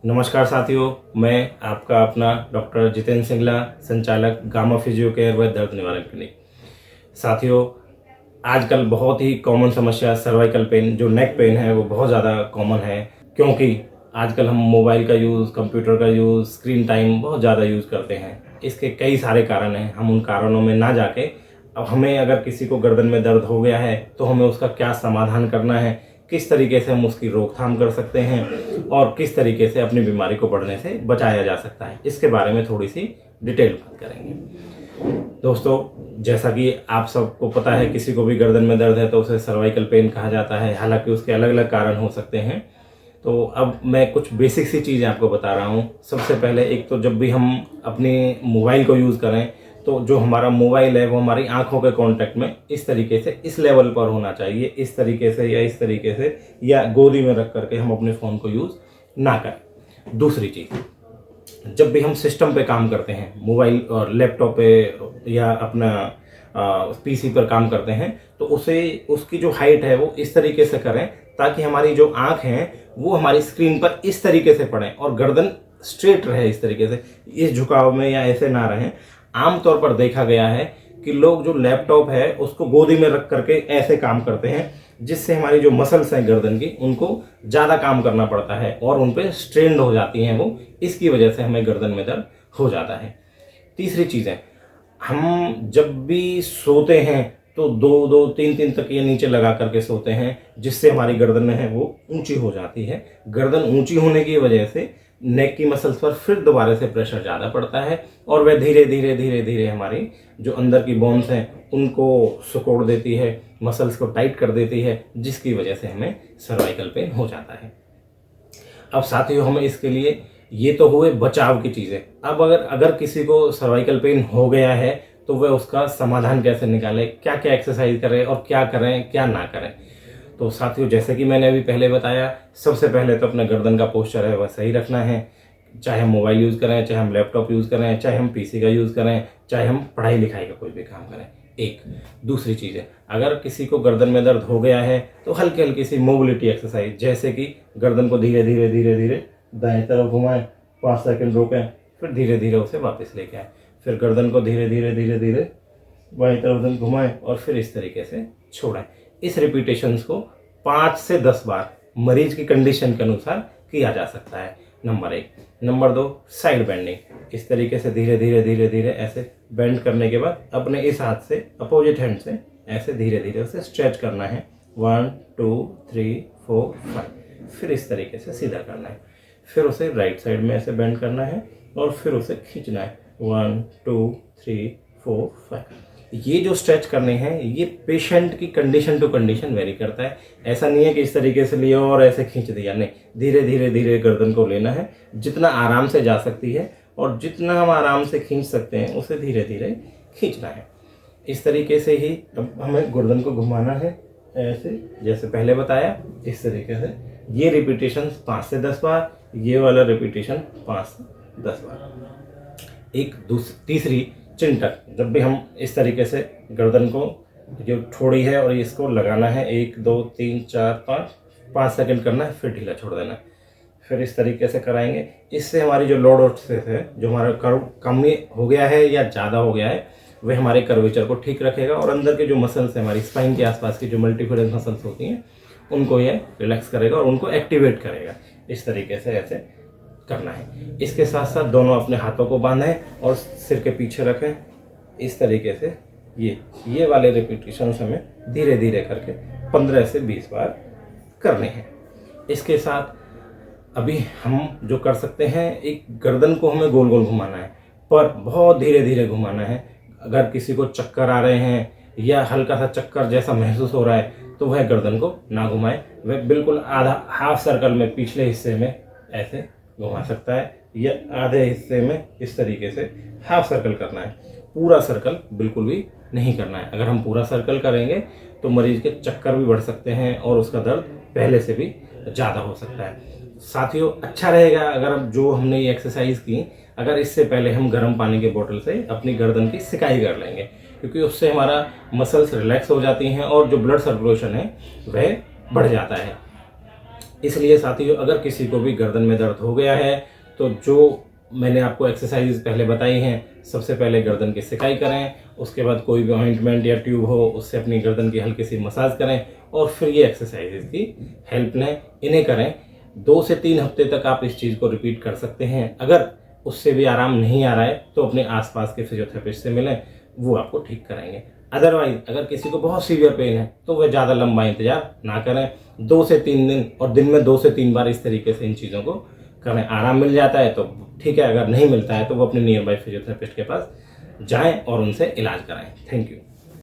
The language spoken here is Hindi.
नमस्कार साथियों, मैं आपका अपना डॉक्टर जितेंद्र सिंगला, संचालक गामा फिजियो केयर व दर्द निवारण क्लिनिक। साथियों, आजकल बहुत ही कॉमन समस्या सर्वाइकल पेन, जो नेक पेन है, वो बहुत ज़्यादा कॉमन है। क्योंकि आजकल हम मोबाइल का यूज़, कंप्यूटर का यूज़, स्क्रीन टाइम बहुत ज़्यादा यूज़ करते हैं। इसके कई सारे कारण हैं। हम उन कारणों में ना जाके, अब हमें अगर किसी को गर्दन में दर्द हो गया है तो हमें उसका क्या समाधान करना है, किस तरीके से हम उसकी रोकथाम कर सकते हैं और किस तरीके से अपनी बीमारी को बढ़ने से बचाया जा सकता है, इसके बारे में थोड़ी सी डिटेल बात करेंगे। दोस्तों, जैसा कि आप सबको पता है, किसी को भी गर्दन में दर्द है तो उसे सर्वाइकल पेन कहा जाता है। हालांकि उसके अलग अलग कारण हो सकते हैं। तो अब मैं कुछ बेसिक सी चीज़ें आपको बता रहा हूँ। सबसे पहले, एक तो जब भी हम अपने मोबाइल को यूज़ करें तो जो हमारा मोबाइल है वो हमारी आंखों के कांटेक्ट में इस तरीके से, इस लेवल पर होना चाहिए। इस तरीके से या इस तरीके से या गोदी में रख करके हम अपने फ़ोन को यूज़ ना करें। दूसरी चीज़, जब भी हम सिस्टम पे काम करते हैं, मोबाइल और लैपटॉप पे या अपना पीसी पर काम करते हैं, तो उसकी जो हाइट है वो इस तरीके से करें ताकि हमारी जो आँख हैं वो हमारी स्क्रीन पर इस तरीके से पड़े और गर्दन स्ट्रेट रहे। इस तरीके से, इस झुकाव में या ऐसे ना रहें। आमतौर पर देखा गया है कि लोग जो लैपटॉप है उसको गोदी में रख करके ऐसे काम करते हैं, जिससे हमारी जो मसल्स हैं गर्दन की, उनको ज़्यादा काम करना पड़ता है और उन पे स्ट्रेन्ड हो जाती हैं वो। इसकी वजह से हमें गर्दन में दर्द हो जाता है। तीसरी चीज़ है, हम जब भी सोते हैं तो दो दो तीन तीन तकिए नीचे लगा करके सोते हैं, जिससे हमारी गर्दन है वो ऊंची हो जाती है। गर्दन ऊंची होने की वजह से नेक की मसल्स पर फिर दोबारा से प्रेशर ज़्यादा पड़ता है और वह धीरे धीरे धीरे धीरे हमारी जो अंदर की बोन्स हैं उनको सिकोड़ देती है, मसल्स को टाइट कर देती है, जिसकी वजह से हमें सर्वाइकल पेन हो जाता है। अब साथियों, हमें इसके लिए, ये तो हुए बचाव की चीज़ें। अब अगर किसी को सर्वाइकल पेन हो गया है तो वह उसका समाधान कैसे निकाले, क्या क्या एक्सरसाइज करें और क्या करें क्या ना करें। तो साथियों, जैसे कि मैंने अभी पहले बताया, सबसे पहले तो अपना गर्दन का पोस्चर है वह सही रखना है। चाहे हम मोबाइल यूज़ करें, चाहे हम लैपटॉप यूज़ करें, चाहे हम पीसी का यूज़ करें, चाहे हम पढ़ाई लिखाई का कोई भी काम करें। एक दूसरी चीज़ है, अगर किसी को गर्दन में दर्द हो गया है तो हल्की हल्की सी मोबिलिटी एक्सरसाइज, जैसे कि गर्दन को धीरे धीरे धीरे धीरे दाएं तरफ घुमाएं, 5 सेकंड रोकें, फिर धीरे धीरे उसे वापस लेके आए, फिर गर्दन को धीरे धीरे धीरे धीरे बाएं तरफ घुमाएं और फिर इस तरीके से छोड़ें। इस रिपीटेशंस को 5 से 10 बार मरीज की कंडीशन के अनुसार किया जा सकता है। नंबर 1। Number 2, side bending. इस तरीके से धीरे धीरे धीरे धीरे ऐसे बेंड करने के बाद अपने इस हाथ से, अपोजिट हैंड से ऐसे धीरे धीरे उसे स्ट्रेच करना है। 1 2 3 4 5। फिर इस तरीके से सीधा करना है। फिर उसे राइट साइड में ऐसे बेंड करना है और फिर उसे खींचना है। 1 2 3 4 5। ये जो स्ट्रेच करने हैं, ये पेशेंट की कंडीशन टू कंडीशन वेरी करता है। ऐसा नहीं है कि इस तरीके से लिया और ऐसे खींच दिया, नहीं। धीरे धीरे धीरे गर्दन को लेना है, जितना आराम से जा सकती है और जितना हम आराम से खींच सकते हैं उसे धीरे धीरे खींचना है। इस तरीके से ही अब हमें गर्दन को घुमाना है, ऐसे जैसे पहले बताया, इस तरीके से। ये रिपीटेशन 5 से 10 बार, ये वाला रिपीटेशन 5 से 10 बार। एक तीसरी, चिंटक। जब भी हम इस तरीके से गर्दन को, जो ठोड़ी है और इसको लगाना है, 1 2 3 4 5 सेकंड करना है, फिर ढीला छोड़ देना है, फिर इस तरीके से कराएंगे। इससे हमारी जो लॉर्ड है, जो हमारा कर्व कम हो गया है या ज़्यादा हो गया है, वह हमारे कर्वेचर को ठीक रखेगा और अंदर के जो मसल्स हैं, हमारी स्पाइन के आसपास की जो मल्टीफिडल मसल्स होती हैं, उनको ये रिलैक्स करेगा और उनको एक्टिवेट करेगा। इस तरीके से ऐसे करना है। इसके साथ साथ दोनों अपने हाथों को बांधें और सिर के पीछे रखें। इस तरीके से ये वाले रिपीटेशंस हमें धीरे धीरे करके 15 से 20 बार करने हैं। इसके साथ अभी हम जो कर सकते हैं, एक गर्दन को हमें गोल गोल घुमाना है, पर बहुत धीरे धीरे घुमाना है। अगर किसी को चक्कर आ रहे हैं या हल्का सा चक्कर जैसा महसूस हो रहा है तो वह गर्दन को ना घुमाए, वह बिल्कुल आधा, हाफ सर्कल में पिछले हिस्से में ऐसे घुमा सकता है, या आधे हिस्से में इस तरीके से हाफ सर्कल करना है। पूरा सर्कल बिल्कुल भी नहीं करना है। अगर हम पूरा सर्कल करेंगे तो मरीज के चक्कर भी बढ़ सकते हैं और उसका दर्द पहले से भी ज़्यादा हो सकता है। साथियों, अच्छा रहेगा अगर अब जो हमने ये एक्सरसाइज की, अगर इससे पहले हम गर्म पानी के बोतल से अपनी गर्दन की सिकाई कर लेंगे, क्योंकि उससे हमारा मसल्स रिलैक्स हो जाती हैं और जो ब्लड सर्कुलेशन है वह बढ़ जाता है। इसलिए साथियों, अगर किसी को भी गर्दन में दर्द हो गया है तो जो मैंने आपको एक्सरसाइज पहले बताई हैं, सबसे पहले गर्दन की सिकाई करें, उसके बाद कोई भी ऑइंटमेंट या ट्यूब हो उससे अपनी गर्दन की हल्की सी मसाज करें और फिर ये एक्सरसाइजेज की हेल्प लें, इन्हें करें। 2 से 3 हफ्ते तक आप इस चीज़ को रिपीट कर सकते हैं। अगर उससे भी आराम नहीं आ रहा है तो अपने आसपास के फिजियोथेरेपिस्ट से मिलें, वो आपको ठीक कराएंगे। अदरवाइज अगर किसी को बहुत सीवियर पेन है तो वह ज़्यादा लंबा इंतजार ना करें, 2 से 3 दिन और दिन में 2 से 3 बार इस तरीके से इन चीज़ों को करें। आराम मिल जाता है तो ठीक है, अगर नहीं मिलता है तो वो अपने नियर बाय फिजियोथेरेपिस्ट के पास जाएं और उनसे इलाज कराएं। Thank you.